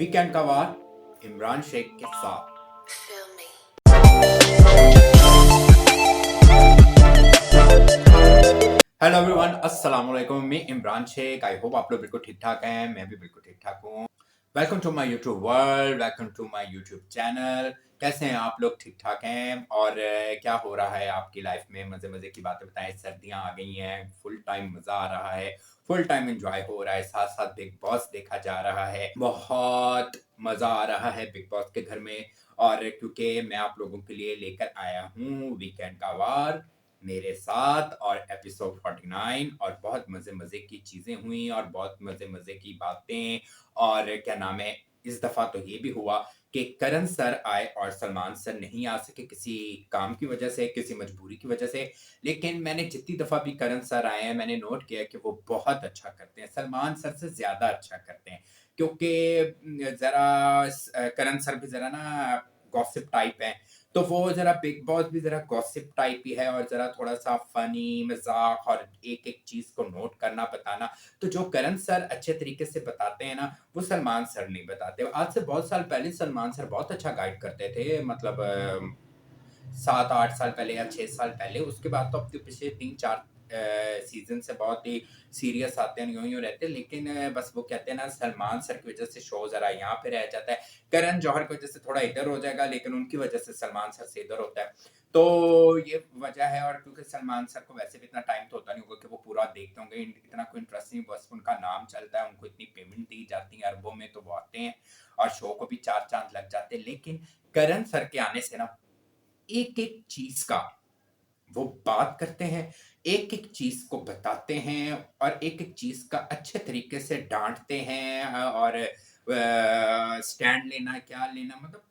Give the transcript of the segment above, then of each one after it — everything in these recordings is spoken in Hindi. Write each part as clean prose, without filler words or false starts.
वीकेंड का वार इमरान शेख के साथ। हेलो एवरीवन, अस्सलाम वालेकुम। मैं इमरान शेख। आई होप आप लोग बिल्कुल ठीक ठाक हैं। मैं भी बिल्कुल ठीक ठाक हूँ। Welcome to my YouTube world, welcome to my YouTube channel. कैसे हैं आप लोग? ठीक ठाक हैं? और क्या हो रहा है आपकी लाइफ में? मजे मजे की बातें बताएं। सर्दियां आ गई हैं, फुल टाइम मजा आ रहा है, फुल टाइम एंजॉय हो रहा है, साथ साथ बिग बॉस देखा जा रहा है। बहुत मजा आ रहा है बिग बॉस के घर में। और क्योंकि मैं आप लोगों के लिए लेकर आया हूँ वीकेंड का वार मेरे साथ, और एपिसोड 49, और बहुत मजे मजे की चीजें हुई और बहुत मजे मजे की बातें। और क्या नाम है, इस दफा तो ये भी हुआ कि करण सर आए और सलमान सर नहीं आ सके, किसी काम की वजह से, किसी मजबूरी की वजह से। लेकिन मैंने जितनी दफा भी करण सर आए हैं, मैंने नोट किया कि वो बहुत अच्छा करते हैं, सलमान सर से ज्यादा अच्छा करते हैं। क्योंकि जरा करण सर भी जरा ना गॉसिप टाइप है, तो वो जरा बिग बॉस भी जरा गॉसिप टाइप ही है, और जरा थोड़ा सा फनी मजाक और एक एक चीज को नोट करना, बताना। तो जो करण सर अच्छे तरीके से बताते हैं ना, वो सलमान सर नहीं बताते। आज से बहुत साल पहले सलमान सर बहुत अच्छा गाइड करते थे, मतलब 7-8 साल पहले या 6 साल पहले। उसके बाद तो अब तो पिछले 3-4 सीजन से बहुत ही सीरियस आते हैं, यूं रहते हैं। लेकिन बस वो कहते हैं ना, सलमान सर की वजह से शो जरा यहाँ पे रह जाता है। करण जौहर की वजह से थोड़ा इधर हो जाएगा, लेकिन उनकी वजह से सलमान सर से इधर होता है। तो ये वजह है। और क्योंकि सलमान सर को वैसे भी इतना टाइम तो होता नहीं होगा कि वो पूरा देखते होंगे, इतना कोई इंटरेस्ट नहीं, बस उनका नाम चलता है, उनको इतनी पेमेंट दी जाती है अरबों में, तो वो आते हैं और शो को भी 4 चांद लग जाते हैं। लेकिन करण सर के आने से ना, एक एक चीज का वो बात करते हैं, एक एक चीज को बताते हैं, और एक एक चीज का अच्छे तरीके से डांटते हैं। और स्टैंड लेना, क्या लेना, मतलब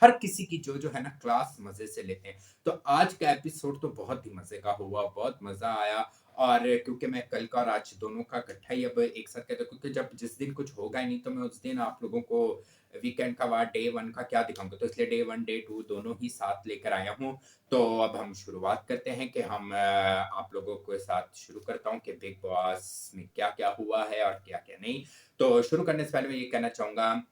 हर किसी की जो जो है ना क्लास मजे से लेते हैं। तो आज का एपिसोड तो बहुत ही मजे का हुआ, बहुत मजा आया। और क्योंकि मैं कल का और आज दोनों का इकट्ठा ही अब एक साथ कहता हूँ, क्योंकि जब जिस दिन कुछ होगा ही नहीं, तो मैं उस दिन आप लोगों को वीकेंड का वार डे 1 का क्या दिखाऊंगा, तो इसलिए डे 1 डे 2 दोनों ही साथ लेकर आया हूँ। तो अब हम शुरुआत करते हैं कि हम आप लोगों के साथ शुरू करता हूँ कि बिग बॉस में क्या क्या हुआ है और क्या क्या नहीं। तो शुरू करने से पहले मैं ये कहना चाहूंगा,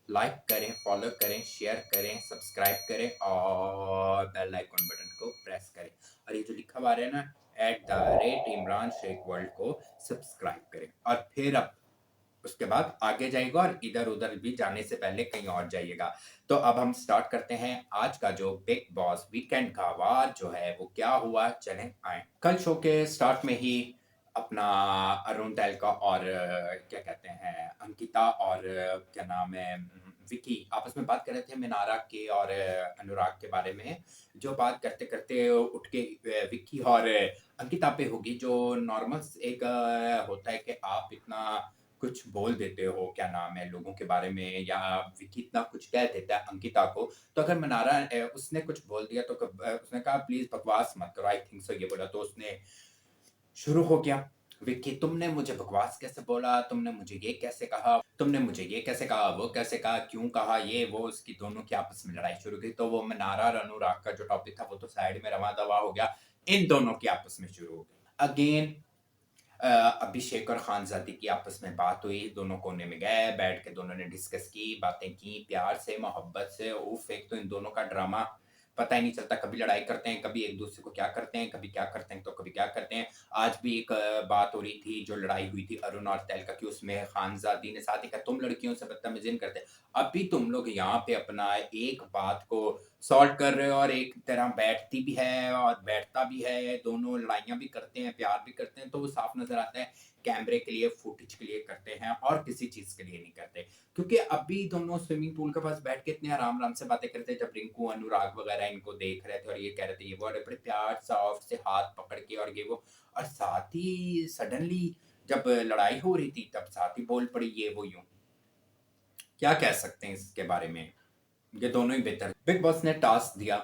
लाइक करें, फॉलो करें, शेयर करें, सब्सक्राइब करें, और बेल आइकन बटन को प्रेस करें। और ये जो लिखा हुआ है ना, @इमरान शेख वर्ल्ड को सब्सक्राइब करें। और फिर अब उसके बाद आगे जाएगा, और इधर उधर भी जाने से पहले कहीं और जाइएगा। तो अब हम स्टार्ट करते हैं आज का जो बिग बॉस वीकेंड का वार जो है वो क्या हुआ, चलें आए। कल शो के स्टार्ट में ही अपना अरुण तैल का और क्या कहते हैं अंकिता और क्या नाम है विकी आपस में बात कर रहे थे मिनारा के और अनुराग के बारे में। जो बात करते करते उठ के विकी और अंकिता पे होगी, जो नॉर्मल एक होता है कि आप इतना कुछ बोल देते हो, क्या नाम है, लोगों के बारे में, या विकी इतना कुछ कह देता है अंकिता को। तो अगर मनारा उसने कुछ बोल दिया, तो उसने कहा प्लीज बकवास मत करो, आई थिंक सो ये बोला। तो उसने शुरू हो गया, विक्की तुमने मुझे बकवास कैसे बोला, तुमने मुझे ये कैसे कहा, तुमने मुझे ये कैसे कहा, वो कैसे कहा, क्यों कहा, ये वो। उसकी दोनों की आपस में लड़ाई शुरू की। तो वो मनारा और अनुराग का जो टॉपिक था वो तो साइड में रवा दवा हो गया, इन दोनों की आपस में शुरू हो गई अगेन। अभिषेक और खानजादी की आपस में बात हुई, दोनों कोने में गए, बैठ के दोनों ने डिस्कस की, बातें की, प्यार से, मोहब्बत से। उफ, एक तो इन दोनों का ड्रामा पता ही नहीं चलता, कभी लड़ाई करते हैं, कभी एक दूसरे को क्या करते हैं, कभी क्या करते हैं, तो कभी क्या करते हैं। आज भी एक बात हो रही थी, जो लड़ाई हुई थी अरुण और तैल का, कि उसमें खानजादी ने साथ ही कहा तुम लड़कियों से बदतमीजी नहीं करते। अभी तुम लोग यहाँ पे अपना एक बात को सॉल्व कर रहे हो, और एक तरह बैठती भी है और बैठता भी है, दोनों लड़ाइयाँ भी करते हैं, प्यार भी करते हैं। तो वो साफ नजर आता है कैमरे के लिए, फुटेज के लिए करते हैं, और किसी चीज के लिए नहीं करते। क्योंकि अभी दोनों स्विमिंग पूल के पास बैठ के इतने आराम आराम से बातें करते हैं, जब रिंकू अनुराग वगैरह इनको देख रहे थे और ये कह रहे थे ये वो, और बड़े प्यार सॉफ्ट से हाथ पकड़ के और ये वो। और साथ ही सडनली जब लड़ाई हो रही थी, तब साथ ही बोल पड़ी ये वो यूं। क्या कह सकते हैं इसके बारे में, ये दोनों ही बेहतर। बिग बॉस ने टास्क दिया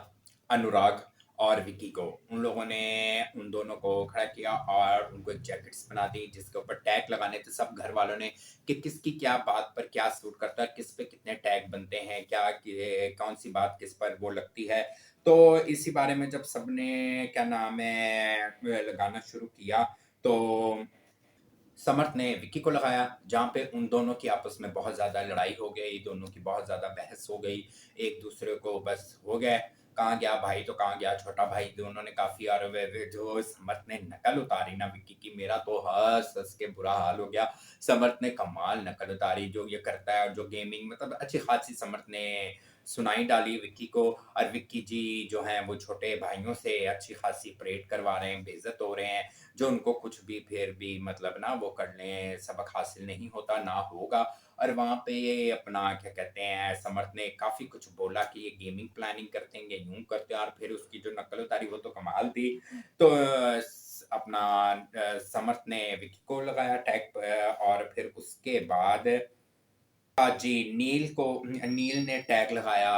अनुराग और विकी को, उन लोगों ने उन दोनों को खड़ा किया और उनको जैकेट्स बना दी, जिसके ऊपर टैग लगाने थे सब घर वालों ने, कि किसकी क्या बात पर क्या सूट करता है, किस पे कितने टैग बनते हैं, क्या कौन सी बात किस पर वो लगती है। तो इसी बारे में जब सबने क्या नाम है लगाना शुरू किया, तो समर्थ ने विक्की को लगाया, जहाँ पे उन दोनों की आपस में बहुत ज़्यादा लड़ाई हो गई, दोनों की बहुत ज़्यादा बहस हो गई, एक-दूसरे को बस हो गया, कहाँ गया भाई तो कहाँ गया छोटा भाई, दोनों ने काफ़ी और वे जो समर्थ ने नकल उतारी ना विक्की की, मेरा तो हँस-हँस के बुरा हाल हो गया। समर्थ ने कमाल नकल उतारी, जो ये करता है और जो गेमिंग मतलब अच्छी-खासी समर्थ ने सुनाई डाली विक्की को और विक्की जी जो हैं वो छोटे भाइयों से अच्छी-खासी परेड करवा रहे हैं, बेइज़्ज़त हो रहे हैं। जो उनको कुछ भी फिर भी मतलब ना वो कर लें, सबक हासिल नहीं होता, ना होगा और वहाँ पे अपना क्या कहते हैं, समर्थ ने काफ़ी कुछ बोला कि ये गेमिंग प्लानिंग करते हैं, ये यूँ करते हैं और फिर उसकी जो नकल उतारी वो तो कमाल थी। तो अपना समर्थ ने विकी को लगाया टैग और फिर उसके बाद जी, नील ने टैग लगाया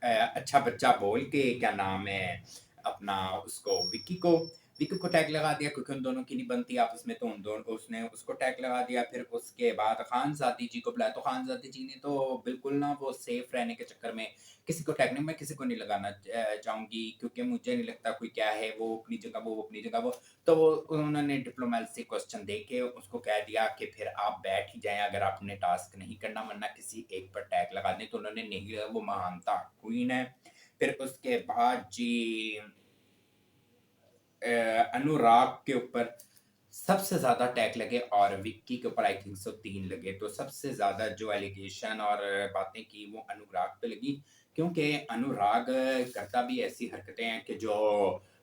अच्छा बच्चा बोल के क्या नाम है अपना उसको विक्की को टैग लगा दिया क्योंकि उन दोनों की नहीं बनती आपस में तो उन दोनों उसने उसको टैग लगा दिया फिर उसके बाद खानज़ादी जी को बुलाया तो खानज़ादी जी ने तो बिल्कुल ना वो सेफ रहने के चक्कर में किसी को टैग नहीं मैं किसी को नहीं लगाना चाहूँगी क्योंकि मुझे नहीं लगता कोई क्या है वो अपनी जगह वो अपनी जगह वो तो उन्होंने डिप्लोमेसी क्वेश्चन दे के उसको कह दिया कि फिर आप बैठ ही जाएँ अगर आपने टास्क नहीं करना वरना किसी एक पर टैग लगा दें तो उन्होंने नहीं लगाया वो महानता क्वीन है। फिर उसके बाद जी अनुराग के ऊपर सबसे ज़्यादा टैग लगे और विक्की के ऊपर आई थिंक सो 3 लगे। तो सबसे ज़्यादा जो एलिगेशन और बातें की वो अनुराग पे लगी क्योंकि अनुराग करता भी ऐसी हरकतें हैं कि जो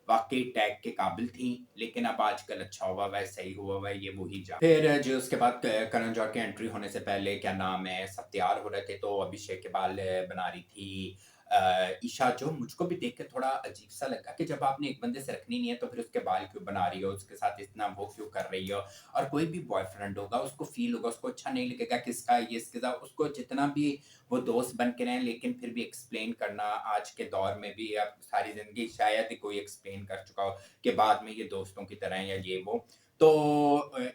वाक़ई टैग के काबिल थी, लेकिन अब आजकल अच्छा हुआ हुआ है, सही हुआ हुआ है, ये वो ही फिर जी उसके बाद करण जौहर की एंट्री होने से पहले क्या नाम है, सब तैयार हो रहे थे तो अभिषेक के बाल बना रही थी ईशा जो मुझको भी देख के थोड़ा अजीब-सा लगा कि जब आपने एक बंदे से रखनी नहीं है तो फिर उसके बाल क्यों बना रही हो, उसके साथ इतना वो क्यों कर रही हो? और कोई भी बॉयफ्रेंड होगा उसको फ़ील होगा, उसको अच्छा नहीं लगेगा कि इसका ये इसके साथ उसको जितना भी वो दोस्त बन के रहें लेकिन फिर भी एक्सप्लेन करना आज के दौर में भी अब सारी ज़िंदगी शायद ही कोई एक्सप्लेन कर चुका हो कि बाद में ये दोस्तों की तरह हैं या ये वो। तो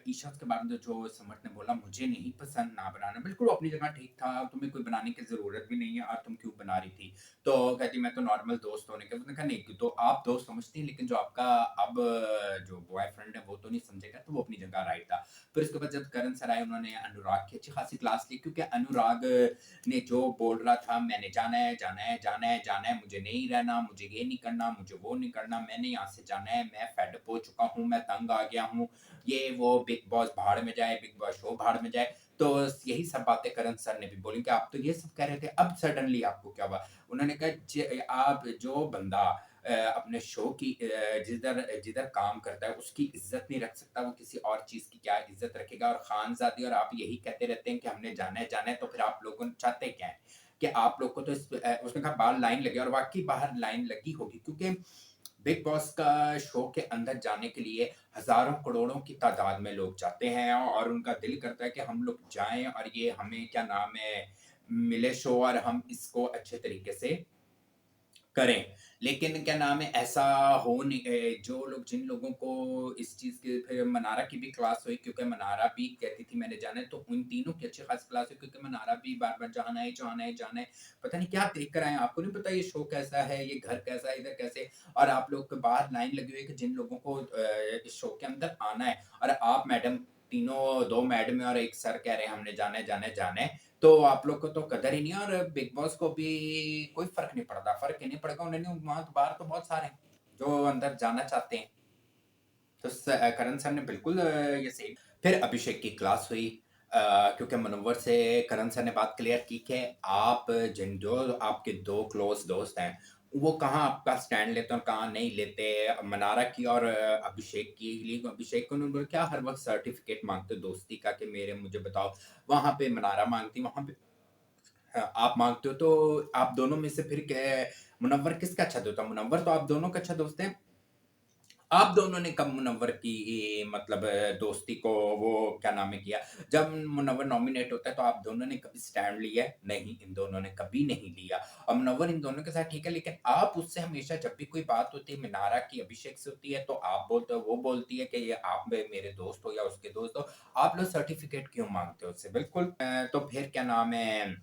ईशा के बारे में जो समर्थ ने बोला मुझे नहीं पसंद ना बनाना, बिल्कुल वो अपनी जगह ठीक था, तुम्हें कोई बनाने की ज़रूरत भी नहीं है और तुम क्यों बना रही थी? तो कहती मैं तो नॉर्मल दोस्त होने के उसने कहा नहीं तो आप दोस्त समझती हैं लेकिन जो आपका अब जो बॉयफ्रेंड है वो तो नहीं समझेगा तो वो अपनी जगह राइट था। फिर उसके बाद जब करण सर आए उन्होंने अनुराग की अच्छी खासी क्लास ली क्योंकि अनुराग ने जो बोल रहा था मैंने जाना है, जाना है, जाना है, जाना है, मुझे नहीं रहना, मुझे ये नहीं करना, मुझे वो नहीं करना, मैंने यहाँ से जाना है, मैं फेड अप हो चुका हूँ, मैं तंग आ गया हूँ, ये वो बिग बॉस भाड़ में जाए, बिग बॉस शो भाड़ में जाए। तो यही सब बातें करण सर ने भी बोली कि आप तो ये सब कह रहे थे, अब सडनली आपको क्या हुआ? उन्होंने कहा आप जो बंदा अपने शो की जिधर जिधर काम करता है उसकी इज्जत नहीं रख सकता वो किसी और चीज़ की क्या इज्जत रखेगा और खानज़ादी और आप यही कहते रहते हैं कि हमने जाना है तो फिर आप लोगों चाहते क्या हैं? कि आप लोग को तो उसने कहा बाहर लाइन लगी और वाक़ई बाहर लाइन लगी होगी क्योंकि बिग बॉस का शो के अंदर जाने के लिए हज़ारों करोड़ों की तादाद में लोग जाते हैं और उनका दिल करता है कि हम लोग जाएँ और ये हमें क्या नाम है मिले शो और हम इसको अच्छे तरीके से करें। लेकिन क्या नाम है ऐसा हो नहीं जो लोग जिन लोगों को इस चीज़ की फिर मनारा की भी क्लास हुई क्योंकि मनारा भी कहती थी मैंने जाना है, तो उन तीनों की अच्छी खासी क्लास हुई क्योंकि मनारा भी बार-बार जाना है, जाना है, जाना है। पता नहीं क्या देख कर आए हैं, आपको नहीं पता ये शो कैसा है, ये घर कैसा है, इधर कैसे और आप लोग के बाहर लाइन लगी हुई है कि जिन लोगों को इस शो के अंदर आना है और आप मैडम तीनों 2 मैडम और 1 सर कह रहे हैं हमने जाना है, जाना है, जाना है। तो आप लोग को तो कदर ही नहीं है और बिग बॉस को भी कोई फ़र्क नहीं पड़ता, फ़र्क ही नहीं पड़ेगा उन्होंने वहाँ तो बाहर तो बहुत सारे हैं, जो अंदर जाना चाहते हैं। तो करण सर ने बिल्कुल ये सही फिर अभिषेक की क्लास हुई क्योंकि मनोवर से करण सर ने बात क्लियर की कि आप जिन जो आपके 2 क्लोज़ दोस्त हैं, वो कहाँ आपका स्टैंड लेते हैं और कहाँ नहीं लेते। मनारा की और अभिषेक की लिए अभिषेक को उन्होंने बोला क्या हर वक़्त सर्टिफ़िकेट माँगते हो दोस्ती का कि मेरे मुझे बताओ। वहाँ पे मनारा माँगती, वहाँ पे आप माँगते हो तो आप दोनों में से फिर मुनव्वर किसका अच्छा दोस्त है? मुनव्वर तो आप दोनों का अच्छा दोस्त है। आप दोनों ने कब मुनव्वर की मतलब दोस्ती को वो क्या नाम है किया? जब मुनव्वर नॉमिनेट होता है तो आप दोनों ने कभी स्टैंड लिया है? नहीं, इन दोनों ने कभी नहीं लिया और मुनव्वर इन दोनों के साथ ठीक है लेकिन आप उससे हमेशा जब भी कोई बात होती है मिनारा की, अभिषेक से होती है तो आप बोलते हो, वो बोलती है कि ये आप मेरे दोस्त हो या उसके दोस्त हो, आप लोग सर्टिफ़िकेट क्यों माँगते हो उससे? बिल्कुल तो फिर क्या नाम है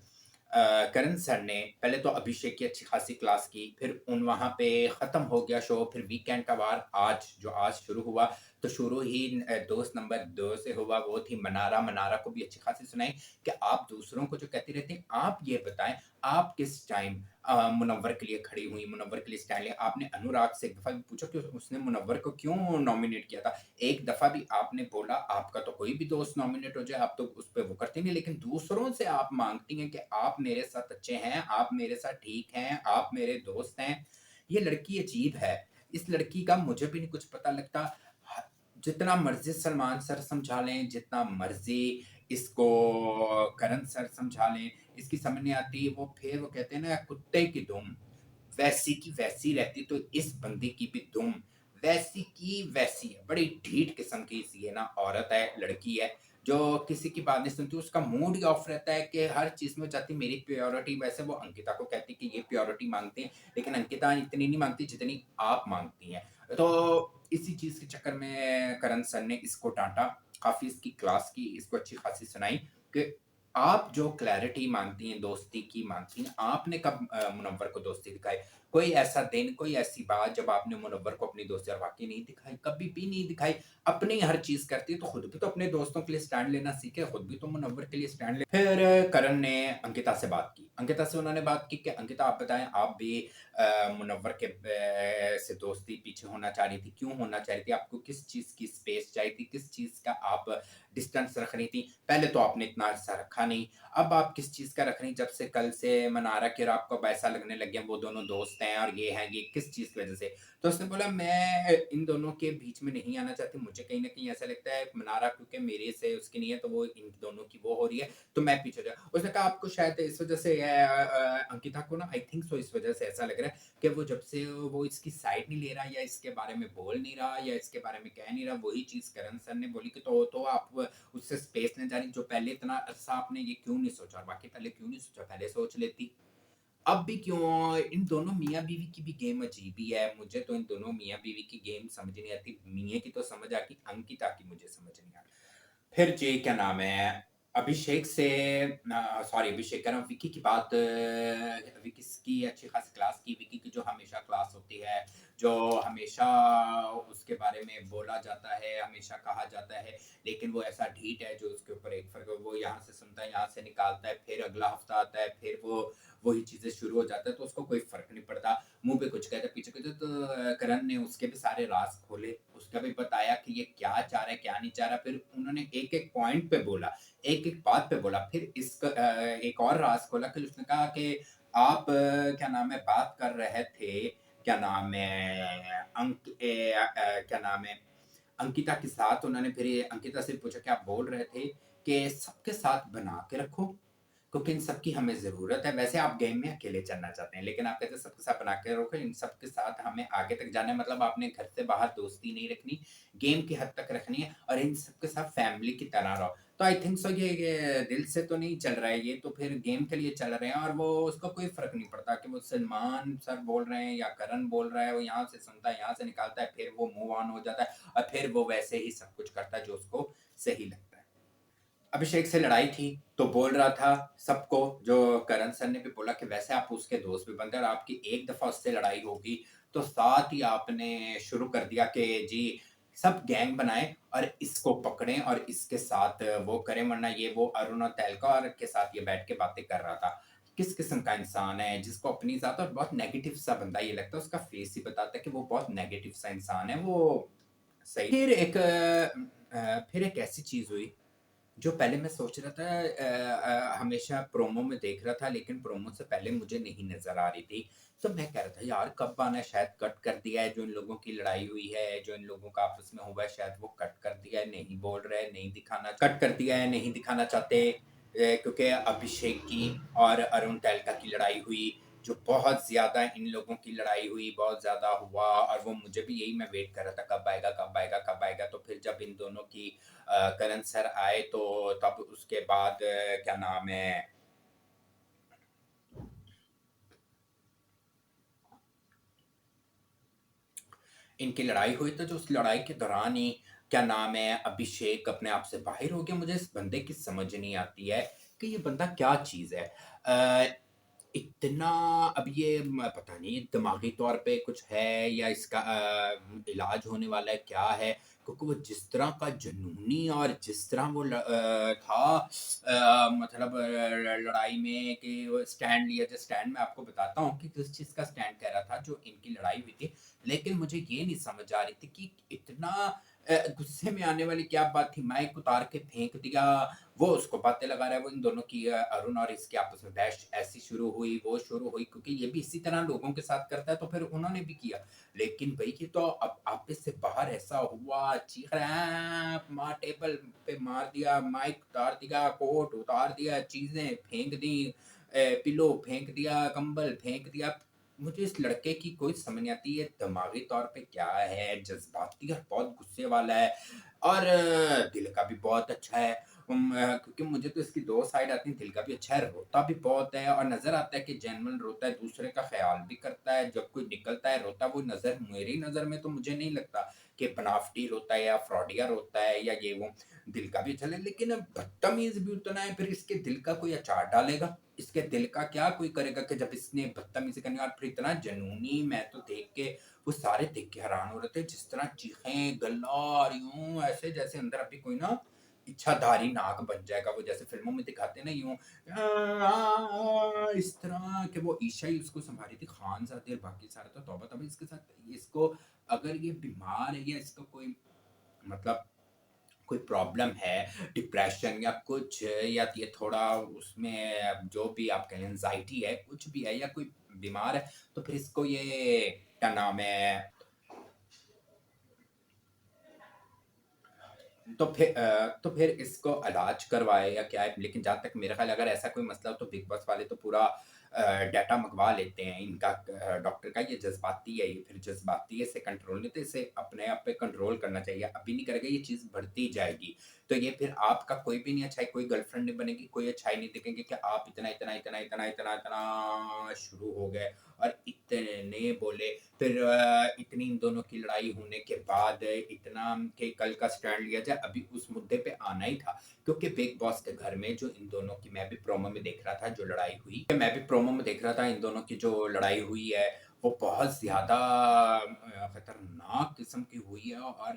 करण सर ने पहले तो अभिषेक की अच्छी खासी क्लास की, फिर वहाँ पे खत्म हो गया शो, फिर वीकेंड का वार आज जो आज शुरू हुआ, तो शुरू ही दोस्त नंबर 2 से हुआ, वो थी मनारा। मनारा को भी अच्छी खासी सुनाई कि आप दूसरों को जो कहती रहती हैं, आप ये बताएँ, आप किस टाइम मुनव्वर के लिए खड़ी हुई, मुनव्वर के लिए स्टैंड लिया। आपने अनुराग से एक दफ़ा भी पूछा कि उसने मुनव्वर को क्यों नॉमिनेट किया था? एक दफ़ा भी आपने बोला, आपका तो कोई भी दोस्त नॉमिनेट हो जाए, आप तो उस पे वो करती नहीं, लेकिन दूसरों से आप माँगती हैं कि आप मेरे साथ अच्छे हैं, आप मेरे साथ ठीक हैं, आप मेरे दोस्त हैं। ये लड़की अजीब है। इस लड़की का मुझे भी नहीं कुछ पता लगता। ह जितना मर्ज़ी सलमान सर समझा लें, जितना मर्ज़ी इसको करण सर समझा लें, इसकी समझ नहीं आती। वो कहते हैं ना, कुत्ते की दुम वैसी की वैसी रहती, तो इस बंदी की भी दुम वैसी की वैसी है। बड़ी ढीठ किस्म की ये ना औरत है, लड़की है, जो किसी की बात नहीं सुनती। उसका मूड ही ऑफ रहता है कि हर चीज़ में चाहती मेरी प्रायोरिटी। वैसे वो अंकिता को कहती कि ये प्रायोरिटी माँगती हैं, लेकिन अंकिता इतनी नहीं माँगती जितनी आप माँगती हैं। तो इसी चीज़ के चक्कर में करण सर ने इसको डाँटा, काफ़ी इसकी क्लास की, इसको अच्छी खासी सुनाई कि आप जो क्लैरिटी माँगती हैं, दोस्ती की माँगती हैं, आपने कब मुनव्वर को दोस्ती दिखाई? कोई ऐसा दिन, कोई ऐसी बात जब आपने मुनव्वर को अपनी दोस्ती और वाक़ई नहीं दिखाई, कभी भी नहीं दिखाई। अपनी हर चीज़ करती है, तो खुद भी तो अपने दोस्तों के लिए स्टैंड लेना सीखे, खुद भी तो मुनव्वर के लिए स्टैंड ले। फिर करण ने अंकिता से बात की। अंकिता से उन्होंने बात की कि अंकिता आप बताएँ, आप भी मुनव्वर के से दोस्ती पीछे होना चाह रही थी, क्यों होना चाह रही थी? आपको किस चीज़ की स्पेस चाहिए थी? किस चीज़ का आप डिस्टेंस रख रही थी? पहले तो आपने इतना अरसा रखा नहीं, अब आप किस चीज़ का रख रही हैं? जब से कल से मनारा की और आपको अब ऐसा लगने लग गया वो दोनों दोस्त हैं और ये हैं, ये किस चीज़ की वज़ह से? तो उसने बोला, मैं इन दोनों के बीच में नहीं आना चाहती, मुझे कहीं न कहीं ऐसा लगता है मनारा क्योंकि मेरे से उसकी नहीं है, तो वो इन दोनों की वो हो रही है, तो मैं पीछे हो जाऊँ। उसने कहा आपको शायद इस वज़ह से अंकिता को ना, आई थिंक सो, इस वज़ह से ऐसा लग रहा है कि वो जब से वो इसकी साइड नहीं ले रहा, या इसके बारे में बोल नहीं रहा, या इसके बारे में कह नहीं रहा, वही चीज़ करण सर ने बोली कि तो आप उससे स्पेस लेने जा रही, जो पहले इतना अरसा आपने ये क्यों नहीं सोचा, और बाकी पहले क्यों नहीं सोचा, पहले सोच लेती। अब भी क्यों? इन दोनों मियाँ-बीवी की भी गेम अजीब ही है। मुझे तो इन दोनों मियाँ-बीवी की गेम समझ नहीं आती। मियाँ की तो समझ आती, अंकिता की मुझे समझ नहीं आती। फिर जी क्या नाम है, अभिषेक से सॉरी, अभिषेक कह रहा हूँ, विकी की बात। विकी की अच्छी खासी क्लास की, विकी की जो हमेशा क्लास होती है, जो हमेशा उसके बारे में बोला जाता है, हमेशा कहा जाता है, लेकिन वो ऐसा ढीठ है जो उसके ऊपर एक फ़र्क, वो यहाँ से सुनता है, यहाँ से निकालता है, फिर अगला हफ्ता आता है, फिर वो वही चीज़ें शुरू हो जाता है, तो उसको कोई फ़र्क नहीं पड़ता। मुँह पे कुछ कहता है, पीछे कुछ, तो करण ने उसके भी सारे राज़ खोले, उसका भी बताया कि ये क्या चाह रहा है, क्या नहीं चाह रहा। फिर उन्होंने एक-एक पॉइंट पे बोला, एक-एक बात पे बोला। फिर एक और राज़ खोला कि उसने कहा कि आप क्या नाम है, बात कर रहे थे, क्या नाम है, क्या नाम है, अंकिता के साथ। उन्होंने फिर ये अंकिता से पूछा कि आप बोल रहे थे कि सबके साथ बना के रखो, क्योंकि इन सब की हमें ज़रूरत है। वैसे आप गेम में अकेले चलना चाहते हैं, लेकिन आप कहते हैं सबके साथ बना के रखो, इन सब के साथ हमें आगे तक जाना है। मतलब आपने घर से बाहर दोस्ती नहीं रखनी, गेम की हद तक रखनी है, और इन सब के साथ फैमिली की तरह रहो। तो आई थिंक सो ये दिल से तो नहीं चल रहा है, ये तो फिर गेम के लिए चल रहे हैं, और वो उसको कोई फ़र्क नहीं पड़ता कि वो सलमान सर बोल रहे हैं या करण बोल रहा है, वो यहाँ से सुनता है, यहाँ से निकालता है, फिर वो मूव ऑन हो जाता है, और फिर वो वैसे ही सब कुछ करता है जो उसको सही लगता है। अभिषेक से लड़ाई थी, तो बोल रहा था सबको, जो करण सर ने भी बोला कि वैसे आप उसके दोस्त भी बनते हैं, और आपकी एक दफ़ा उससे लड़ाई होगी, तो साथ ही आपने शुरू कर दिया कि जी, सब गैंग बनाएँ और इसको पकड़ें और इसके साथ वो करें, वरना ये वो अरुण और तहलका के साथ ये बैठ के बातें कर रहा था। किस किस्म का इंसान है, जिसको अपनी ज़्यादा और बहुत नेगेटिव सा बंदा ये लगता है, उसका फेस ही बताता है कि वो बहुत नेगेटिव सा इंसान है, वो सही। फिर एक ऐसी चीज़ हुई जो पहले मैं सोच रहा था, हमेशा प्रोमो में देख रहा था, लेकिन प्रोमो से पहले मुझे नहीं नज़र आ रही थी। तो मैं कह रहा था यार कब आना है, शायद कट कर दिया है, जो इन लोगों की लड़ाई हुई है, जो इन लोगों का आपस में हुआ है, शायद वो कट कर दिया है, नहीं बोल रहे हैं, नहीं दिखाना, कट कर दिया है, नहीं दिखाना चाहते। क्योंकि अभिषेक की और अरुण तहलका की लड़ाई हुई, जो बहुत ज़्यादा इन लोगों की लड़ाई हुई, बहुत ज़्यादा हुआ, और वो मुझे भी यही मैं वेट कर रहा था कब आएगा, कब आएगा, कब आएगा। तो फिर जब इन दोनों की करण सर आए, तो तब उसके बाद क्या नाम है, इनकी लड़ाई हुई, तो जो उस लड़ाई के दौरान ही क्या नाम है, अभिषेक अपने आप से बाहिर हो गया। मुझे इस बंदे की समझ नहीं आती है कि ये बंदा क्या चीज़ है। इतना, अब ये पता नहीं दिमागी तौर पे कुछ है, या इसका इलाज होने वाला है, क्या है? क्योंकि वो जिस तरह का जुनूनी और जिस तरह वो था मतलब लड़ाई में कि वो स्टैंड लिया, जो स्टैंड मैं आपको बताता हूँ कि किस चीज़ का स्टैंड कह रहा था जो इनकी लड़ाई हुई थी। लेकिन मुझे ये नहीं समझ आ रही थी कि इतना गुस्से में आने वाली क्या बात थी, माइक उतार के फेंक दिया, वो उसको बातें लगा रहा है, वो इन दोनों की अरुण और इसकी आपस में बहस ऐसी शुरू हुई, वो शुरू हुई क्योंकि ये भी इसी तरह लोगों के साथ करता है, तो फिर उन्होंने भी किया। लेकिन भई ये तो अब आपस से बाहर ऐसा हुआ, चीख रहे हैं, माँ टेबल पे मार दिया, माइक उतार दिया, कोट उतार दिया, चीज़ें फेंक दी, पिलो फेंक दिया, कंबल फेंक दिया। मुझे इस लड़के की कोई समझ नहीं आती, ये दिमागी तौर पे क्या है, जज़्बाती और बहुत गुस्से वाला है और दिल का भी बहुत अच्छा है। क्योंकि मुझे तो इसकी 2 साइड आती हैं, दिल का भी अच्छा है, रोता भी बहुत है और नज़र आता है कि जेन्युइन रोता है, दूसरे का ख़्याल भी करता है, जब कोई निकलता है रोता, वो नज़र मेरी नज़र में तो मुझे नहीं लगता कि बनावटी रोता है या फ्रॉडिया रोता है या ये वो, दिल का भी अच्छा है, लेकिन अब बदतमीज़ भी उतना है, फिर इसके दिल का कोई अचार डालेगा? इसके दिल का क्या कोई करेगा कि जब इसने बदतमीज़ी करनी और फिर इतना जुनूनी, मैं तो देख के वो सारे देख के हैरान हो रहे थे, जिस तरह चीखें, गल्ला और यूँ ऐसे जैसे अंदर अभी कोई ना इच्छाधारी नाग बन जाएगा, वो जैसे फ़िल्मों में दिखाते हैं ना यूँ इस तरह कि वो ईशा ही उसको सँभाल रही थी, खानज़ादे और बाकी सारे तो तौबा-तौबा इसके साथ। इसको अगर ये बीमार है या इसका कोई मतलब कोई प्रॉब्लम है, डिप्रेशन या कुछ या ये थोड़ा उसमें जो भी आप कहें एंग्ज़ायटी है, कुछ भी है या कोई बीमार है, तो फिर इसको ये क्या नाम है, तो फिर इसको इलाज करवाए या क्या है? लेकिन जहाँ तक मेरा ख़्याल है अगर ऐसा कोई मसला हो तो बिग बॉस वाले तो पूरा डाटा मँगवा लेते हैं इनका डॉक्टर का, ये जज़्बाती है, ये फिर जज़्बाती है, इसे कंट्रोल नहीं, तो इसे अपने आप पे कंट्रोल करना चाहिए। अभी नहीं करेगा ये चीज़ बढ़ती जाएगी। तो ये फिर आपका कोई भी नहीं अच्छाई, कोई गर्लफ्रेंड नहीं बनेगी, कोई अच्छाई नहीं दिखेगी कि आप इतना, इतना, इतना, इतना, इतना, इतना शुरू हो गए और इतने बोले। फिर इतनी इन दोनों की लड़ाई होने के बाद इतना कि कल का स्टैंड लिया जाए, अभी उस मुद्दे पे आना ही था क्योंकि बिग बॉस के घर में जो इन दोनों की, मैं भी प्रोमो में देख रहा था जो लड़ाई हुई, मैं भी प्रोमो में देख रहा था इन दोनों की जो लड़ाई हुई है वो बहुत ज़्यादा खतरनाक किस्म की हुई है और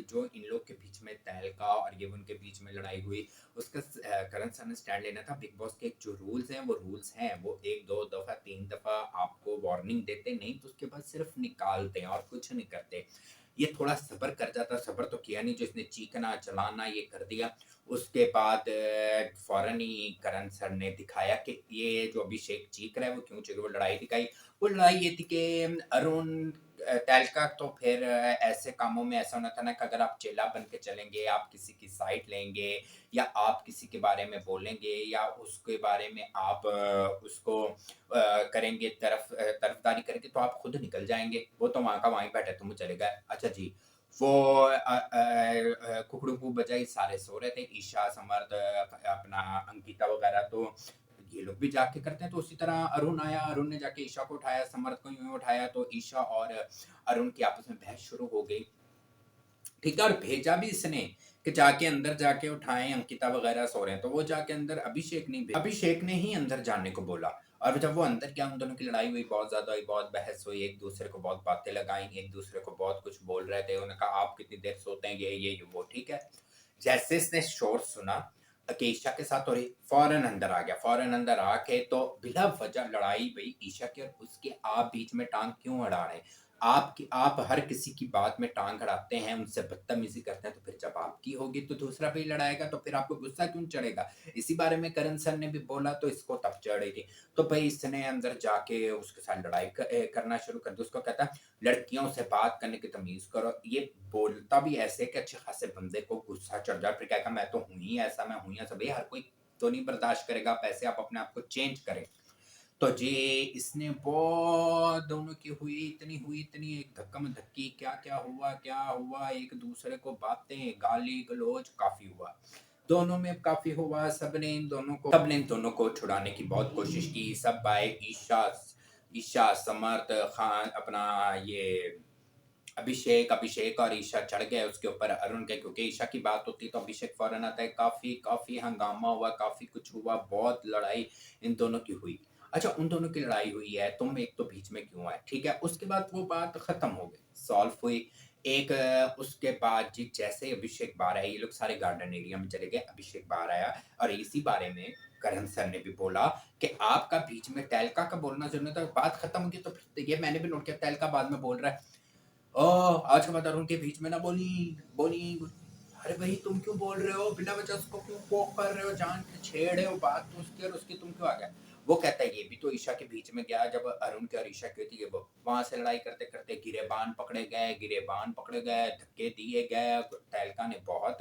जो इन लोग के बीच में तहलका और ये उनके बीच में लड़ाई हुई, उसका करण सर ने स्टैंड लेना था। बिग बॉस के एक जो रूल्स हैं वो रूल्स हैं, वो 1-2 दफ़ा 3 दफ़ा आपको वार्निंग देते, नहीं तो उसके बाद सिर्फ निकालते हैं और कुछ नहीं करते। ये थोड़ा सब्र कर जाता, सब्र तो किया नहीं, जो इसने चीखना, चिल्लाना ये कर दिया। उसके बाद फ़ौरन ही करण सर ने दिखाया कि ये जो अभिषेक चीख रहा है वो क्यों चीख रहा है, वो लड़ाई दिखाई। वो लड़ाई ये थी कि अरुण तहलका तो फिर ऐसे कामों में ऐसा होना था ना कि अगर आप चेला बन के चलेंगे, आप किसी की साइड लेंगे या आप किसी के बारे में बोलेंगे या उसके बारे में आप उसको करेंगे तरफदारी करेंगे तो आप खुद निकल जाएँगे। वो तो वहाँ का वहीं बैठा तुम चले गए। अच्छा जी, वो कुकड़ू बजाई सारे सो रहे थे, ईशा, समर्थ अपना अंकिता वगैरह तो ये लोग भी जाग के करते हैं, तो उसी तरह अरुण आया, अरुण ने जाके ईशा को उठाया, समर्थ को यूँ उठाया तो ईशा और अरुण की आपस में बहस शुरू हो गई। ठीक है, और भेजा भी इसने कि जाके अंदर जाके उठाएँ, अंकिता वगैरह सो रहे हैं, तो वो जाके अंदर अभिषेक ने ही अंदर जाने को बोला और जब वो अंदर गया, उन दोनों की लड़ाई हुई, बहुत ज़्यादा हुई, बहुत बहस हुई, एक-दूसरे को बहुत बातें लगाई, एक-दूसरे को बहुत कुछ बोल रहे थे। उन्होंने कहा, "आप कितनी देर सोते हैं?" ये, वो, ठीक है। जैसे इसने शोर सुना कि ईशा के साथ हो रही, फ़ौरन अंदर आ गया। फ़ौरन अंदर आके तो बिला वजह लड़ाई भई ईशा की और उसकी, आप बीच में टाँग क्यों अड़ा रहे हैं? आप हर किसी की बात में टाँग अड़ाते हैं, उनसे बदतमीज़ी करते हैं, तो फिर जब आपकी होगी तो दूसरा भी लड़ाएगा, तो फिर आपको गुस्सा क्यों चढ़ेगा? इसी बारे में करण सर ने भी बोला तो इसको तब चढ़ रही थी। तो भई इसने अंदर जाके उसके साथ लड़ाई करना शुरू कर दी। उसको कहता है, लड़कियों से बात करने की तमीज़ करो। ये बोलता भी ऐसे कि अच्छे खासे बंदे को गुस्सा चढ़ जाए, फिर कहेगा मैं तो हूँ ही ऐसा, मैं हूँ ही ऐसा। भैया हर कोई तो नहीं बर्दाश्त करेगा, आप ऐसे आप अपने आप को चेंज करें। तो जी इसने बहुत दोनों की हुई इतनी एक धक्का-म-धक्की, क्या हुआ, एक दूसरे को बातें, गाली-गलौज काफ़ी हुआ। दोनों में काफ़ी हुआ, सबने इन दोनों को छुड़ाने की बहुत कोशिश की। सब आए, ईशा, समर्थ, खान अपना ये अभिषेक और ईशा चढ़ गए उसके ऊपर अरुण के, क्योंकि ईशा की बात होती है तो अभिषेक फौरन आता है। काफ़ी काफ़ी हंगामा हुआ, काफ़ी कुछ हुआ, बहुत लड़ाई इन दोनों की हुई। अच्छा उन दोनों की लड़ाई हुई है, तुम एक तो बीच में क्यों आए? ठीक है, उसके बाद वो बात खत्म हो गई, सॉल्व हुई। एक उसके बाद जी जैसे ही अभिषेक बाहर आए, ये लोग सारे गार्डन एरिया में चले गए, अभिषेक बाहर आया और इसी बारे में करण सर ने भी बोला कि आपका बीच में तहलका का बोलना ज़रूरी था, बात खत्म होगी तो फिर ये मैंने भी नोट किया तहलका बाद में बोल रहा है, ओह! आज के बाद अरुण के बीच में ना बोली। अरे भई तुम क्यों बोल रहे हो? बिना वजह उसको क्यों पोक कर रहे हो? जान के छेड़ रहे हो बात तो उसकी और उसकी तुम क्यों आ गए? वो कहता है ये भी तो ईशा के बीच में गया जब अरुण की और ईशा की होती है वो वहाँ से लड़ाई करते-करते गिरेबान पकड़े गए, धक्के दिए गए। तहलका ने बहुत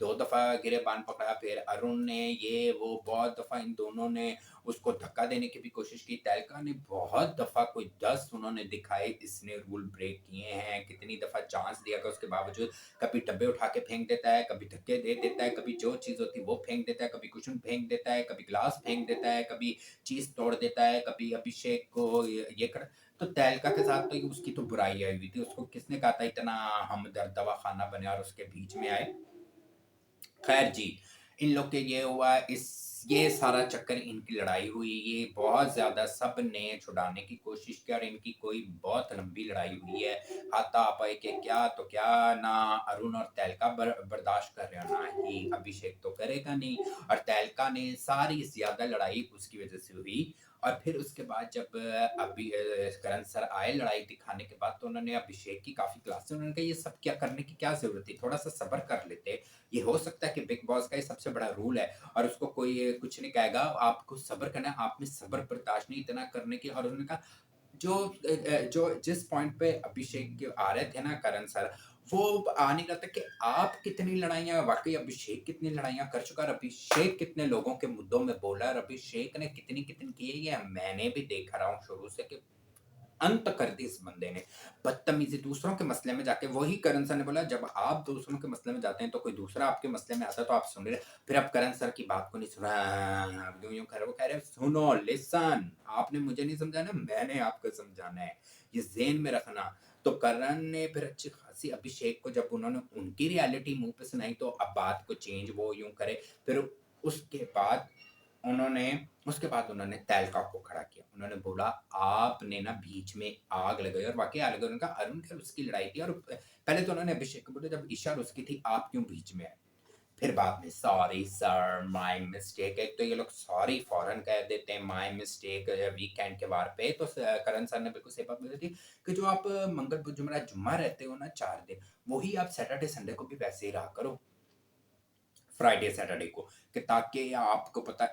2 दफ़ा गिरेबान पकड़ा, फिर अरुण ने ये वो बहुत दफ़ा इन दोनों ने उसको धक्का देने की भी कोशिश की। तहलका ने बहुत दफ़ा कोई 10 उन्होंने दिखाए इसने रूल ब्रेक किए हैं, कितनी दफ़ा चांस दिया गया उसके बावजूद कभी डब्बे उठा के फेंक देता है, कभी धक्के दे देता है, कभी जो चीज़ होती है वो फेंक देता है, कभी कुशन फेंक देता है, कभी ग्लास फेंक देता है, कभी चीज़ तोड़ देता है, कभी अभिषेक को ये कर तो तहलका के साथ तो उसकी तो बुराई आई हुई थी। उसको किसने कहा था इतना हमदर्द दवाखाना बने और उसके बीच में आए। खैर जी, इन लोग के ये हुआ ये सारा चक्कर इनकी लड़ाई हुई, ये बहुत ज़्यादा सबने छुड़ाने की कोशिश की और इनकी कोई बहुत लंबी लड़ाई हुई है। हाथापाई के क्या तो क्या ना अरुण और तहलका बर्दाश्त कर रहे हो, ना ही अभिषेक तो करेगा नहीं और तहलका ने सारी ज़्यादा लड़ाई उसकी वज़ह से हुई और फिर उसके बाद जब करण सर आए लड़ाई दिखाने के बाद तो उन्होंने अभिषेक की काफ़ी क्लास उन्होंने कहा ये सब क्या करने की क्या ज़रूरत थी? थोड़ा-सा सब्र कर लेते। ये हो सकता है कि बिग बॉस का ये सबसे बड़ा रूल है और उसको कोई कुछ नहीं कहेगा, आपको सब्र करना है, आप में सब्र बर्दाश्त नहीं इतना करने की और उन्होंने कहा जो जिस पॉइंट पे अभिषेक के आ रहे थे ना करण सर, वो आ नहीं रहा था कि आप कितनी लड़ाइयाँ वाक़ई अभिषेक कितनी लड़ाइयाँ कर चुका है और अभिषेक कितने लोगों के मुद्दों में बोला है और अभिषेक ने कितनी-कितनी की है, ये मैंने भी देखा रहा हूँ शुरू से कि अंत कर दी इस बंदे ने। बदतमीज़ी दूसरों के मसले में जाके वही करण सर ने बोला जब आप दूसरों के मसले में जाते हैं तो कोई दूसरा आपके मसले में आता है तो आप सुन रहे हैं। फिर आप करण सर की बात को नहीं सुना आप यूँ-यूँ कर रहे हो, वो कह रहे हैं सुनो लिसन आपने मुझे नहीं समझाना मैंने आपको समझाना है। ये ज़हन में रखना। तो करण ने फिर अच्छी खासी अभिषेक को जब उन्होंने उनकी रियलिटी मुँह पे सुनाई तो अब बात को चेंज वो यूँ करे। फिर उसके बाद उन्होंने उसके बाद तहलका को खड़ा किया। उन्होंने बोला आपने ना बीच में आग लगाई और वाक़ई आग लगाई। उन्होंने कहा अरुण खैर उसकी लड़ाई थी और पहले तो उन्होंने अभिषेक को बोला जब ईशा और उसकी थी आप क्यों बीच में आए? फिर बाद में सॉरी सर माय मिस्टेक एक तो ये लोग सॉरी फौरन कह देते हैं माय मिस्टेक वीकेंड के वार पे तो करण सर ने बिल्कुल सही बात बोली थी कि जो आप मंगल बुध जुमेरात जुम्मा रहते हो ना 4 दिन, वही आप सैटरडे संडे को भी वैसे ही रहा करो। फ्राइडे सैटरडे को कि ताकि आपको पता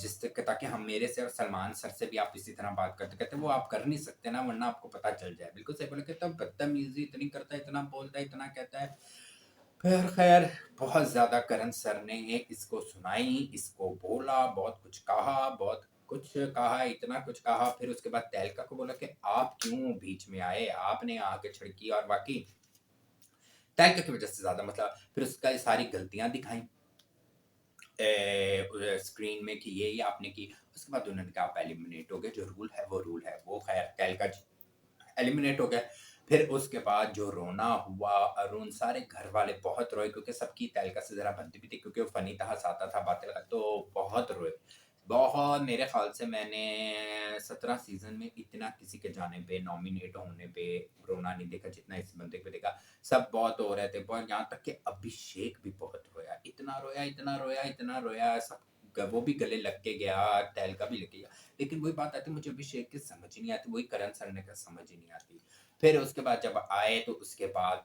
जिससे कि ताकि हम मेरे से और सलमान सर से भी आप इसी तरह बात करते कहते वो आप कर नहीं सकते ना वरना आपको पता चल जाए बिल्कुल सही बोला कहता बदतमीजी इतनी करता है इतना बोलता है इतना कहता है फिर खैर बहुत ज्यादा करण सर ने इसको सुनाई इसको बोला बहुत कुछ कहा इतना कुछ कहा फिर उसके बाद तहलका को बोला कि आप क्यों बीच में आए आपने आके छिड़की और बाकी तहलका की वजह से ज्यादा मतलब फिर उसका ये सारी गलतियां दिखाई स्क्रीन में कि ये आपने की उसके बाद उन्होंने कहा आप एलिमिनेट हो गए जो रूल है वो रूल है वो खैर तहलका एलिमिनेट हो गया फिर उसके बाद जो रोना हुआ अरुण सारे घर वाले बहुत रोए क्योंकि सबकी तहलका से जरा बनती भी थी क्योंकि वो फनी था हंसाता था बातें तो बहुत रोए बहुत मेरे ख्याल से मैंने 17 सीजन में इतना किसी के जाने पे नॉमिनेट होने पे रोना नहीं देखा जितना इस बंदे पे देखा सब बहुत हो रहे थे बहुत यहाँ तक कि अभिषेक भी बहुत रोया इतना रोया सब वो भी गले लग के गया तहलका भी लग गया लेकिन वही बात आती मुझे अभिषेक की समझ ही नहीं आती वही करण सर ने का समझ ही नहीं आती फिर उसके बाद जब आए तो उसके बाद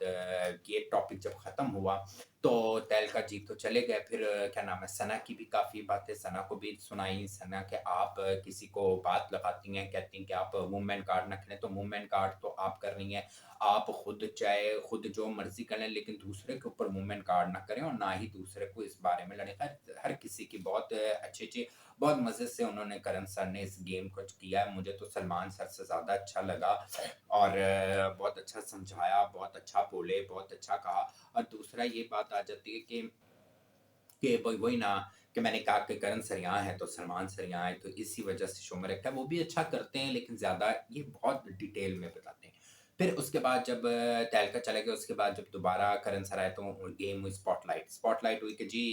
ये टॉपिक जब खत्म हुआ तो तहलका जी तो चले गए फिर क्या नाम है सना की भी काफी बातें सना को भी सुनाई सना के आप किसी को बात लगाती हैं कहती हैं कि आप मूवमेंट कार्ड न खेलें तो मूवमेंट कार्ड तो आप कर रही हैं आप खुद चाहे खुद जो मर्जी करें लेकिन दूसरे के ऊपर मूवमेंट कार्ड ना करें और ना ही दूसरे को इस बारे में लड़े हर किसी की बहुत अच्छी अच्छी बहुत मज़े से उन्होंने करण सर ने इस गेम को किया है मुझे तो सलमान सर से ज़्यादा अच्छा लगा और बहुत अच्छा समझाया बहुत अच्छा बोले बहुत अच्छा कहा और दूसरा ये बात आ जाती है कि वही ना कि मैंने कहा कि करण सर यहाँ है तो सलमान सर यहाँ है तो इसी वजह से शो में रखा है वो भी अच्छा करते हैं लेकिन ज़्यादा ये बहुत डिटेल में बताते हैं फिर उसके बाद जब तहलका चला गया उसके बाद जब दोबारा करण सर आए तो गेम हुई स्पॉटलाइट स्पॉटलाइट हुई कि जी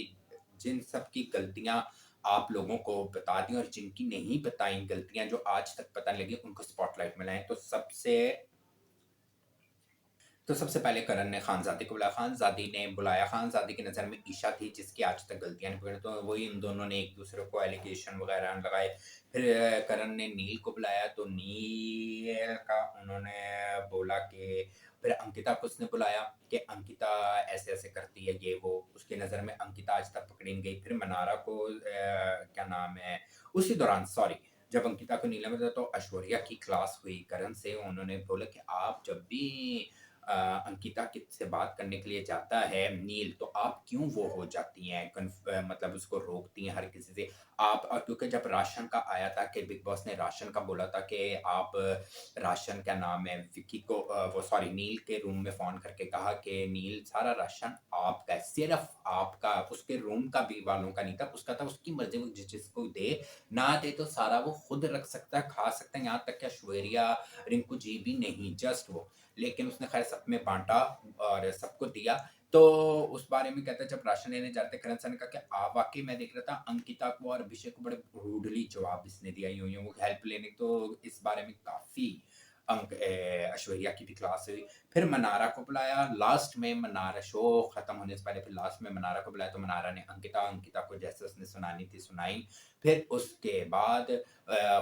जिन सब की गलतियाँ आप लोगों को बता दी और जिनकी नहीं बताई गलतियाँ जो आज तक पता नहीं लगी उनको स्पॉटलाइट में लाएँ। तो सबसे पहले करण ने खानज़ादे को बुलाया, खानज़ादी ने बुलाया, खानज़ादी की नज़र में ईशा थी जिसकी आज तक गलतियाँ नहीं पकड़ी, तो वही इन दोनों ने एक-दूसरे को एलिगेशन वगैरह लगाए। फिर करण ने नील को बुलाया तो नील का उन्होंने बोला कि फिर अंकिता को उसने बुलाया कि अंकिता ऐसे-ऐसे करती है ये वो, उसकी नज़र में अंकिता आज तक पकड़ी नहीं गई। फिर मनारा को क्या नाम है, उसी दौरान सॉरी जब अंकिता को नीलम में था तो ऐश्वर्या की क्लास हुई करण से, उन्होंने बोला कि आप जब भी अंकिता की से बात करने के लिए जाता है नील, तो आप क्यों वो हो जाती हैं मतलब उसको रोकती हैं हर किसी से। आप क्योंकि जब राशन का आया था कि बिग बॉस ने राशन का बोला था कि आप राशन क्या नाम है विक्की को वो सॉरी नील के रूम में फ़ोन करके कहा कि नील सारा राशन आपका है, सिर्फ़ आपका, उसके रूम का भी वालों का नहीं था, उसका था, उसकी मर्ज़ी वो जिसको दे, ना दे तो सारा वो खुद रख सकता है, खा सकता है, यहाँ तक कि ऐश्वर्या, रिंकू जी भी नहीं, जस्ट वो। लेकिन उसने खैर सब में बाँटा और सबको दिया। तो उस बारे में कहता है जब राशन लेने जाते हैं, करण सर ने कहा कि वाक़ई मैं देख रहा था अंकिता को और अभिषेक को बड़े रूडली जवाब इसने दिया, यूँ-यूँ वो हेल्प लेने, तो इस बारे में काफ़ी ऐश्वर्या की भी क्लास हुई। फिर मनारा को बुलाया, लास्ट में मनारा शो खत्म होने से पहले फिर लास्ट में मनारा को बुलाया, तो मनारा ने अंकिता को जैसे उसने सुनानी थी सुनाई। फिर उसके बाद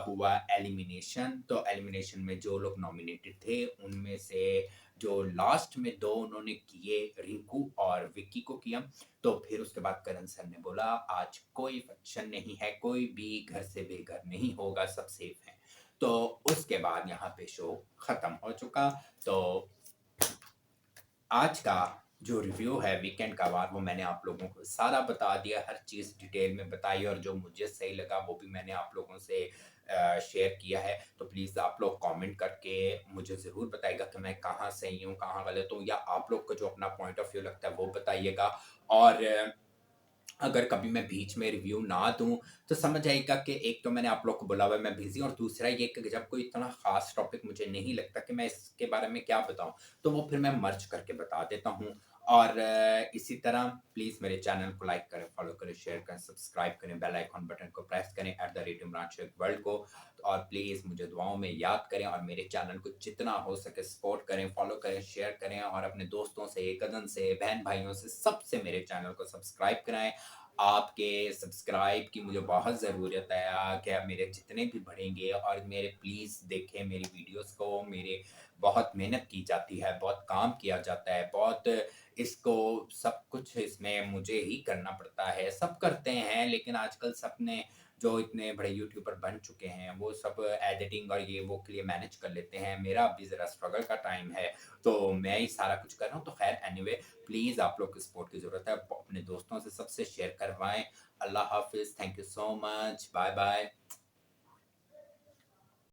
हुआ एलिमिनेशन, तो एलिमिनेशन में जो लोग नॉमिनेटेड थे उनमें से जो लास्ट में 2 उन्होंने किए रिंकू और विक्की को किया। तो फिर उसके बाद करण सर ने बोला आज कोई फंक्शन नहीं है, कोई भी घर से बेघर नहीं होगा, सब सेफ हैं। तो उसके बाद यहाँ पे शो खत्म हो चुका। तो आज का जो रिव्यू है वीकेंड का वार वो मैंने आप लोगों को सारा बता दिया, हर चीज़ डिटेल में बताई और जो मुझे सही लगा वो भी मैंने आप लोगों से शेयर किया है। तो प्लीज़ आप लोग कमेंट करके मुझे ज़रूर बताइएगा कि मैं कहाँ सही हूँ, कहाँ गलत हूँ, या आप लोग को जो अपना पॉइंट ऑफ व्यू लगता है वो बताइएगा। और अगर कभी मैं बीच में रिव्यू ना दूँ, तो समझ आइएगा कि एक तो मैंने आप लोग को बोला हुआ है मैं बिज़ी हूँ और दूसरा ये कि जब कोई इतना ख़ास टॉपिक मुझे नहीं लगता कि मैं इसके बारे में क्या बताऊँ, तो वो फिर मैं मर्ज करके बता देता हूँ। और इसी तरह प्लीज़ मेरे चैनल को लाइक करें, फ़ॉलो करें, शेयर करें, सब्सक्राइब करें, बेल आइकन बटन को प्रेस करें @इमरान शेख वर्ल्ड को। और प्लीज़ मुझे दुआओं में याद करें और मेरे चैनल को जितना हो सके सपोर्ट करें, फ़ॉलो करें, शेयर करें और अपने दोस्तों से, कज़न से, बहन-भाइयों से, सबसे मेरे चैनल को सब्सक्राइब कराएँ। आपके सब्सक्राइब की मुझे बहुत ज़रूरत है कि मेरे जितने भी बढ़ेंगे, और मेरे प्लीज़ देखें मेरी वीडियोस को, मेरे बहुत मेहनत की जाती है, बहुत काम किया जाता है, बहुत इसको सब कुछ इसमें मुझे ही करना पड़ता है। सब करते हैं लेकिन आजकल सबने जो इतने बड़े यूट्यूबर बन चुके हैं वो सब एडिटिंग और ये वो के लिए मैनेज कर लेते हैं। मेरा अभी ज़रा स्ट्रगल का टाइम है, तो मैं ही सारा कुछ कर रहा हूँ। तो खैर एनीवे प्लीज़ आप लोग की सपोर्ट की ज़रूरत है। अपने दोस्तों से सबसे शेयर करवाएँ। अल्लाह हाफ़िज़। Thank you so much. Bye bye.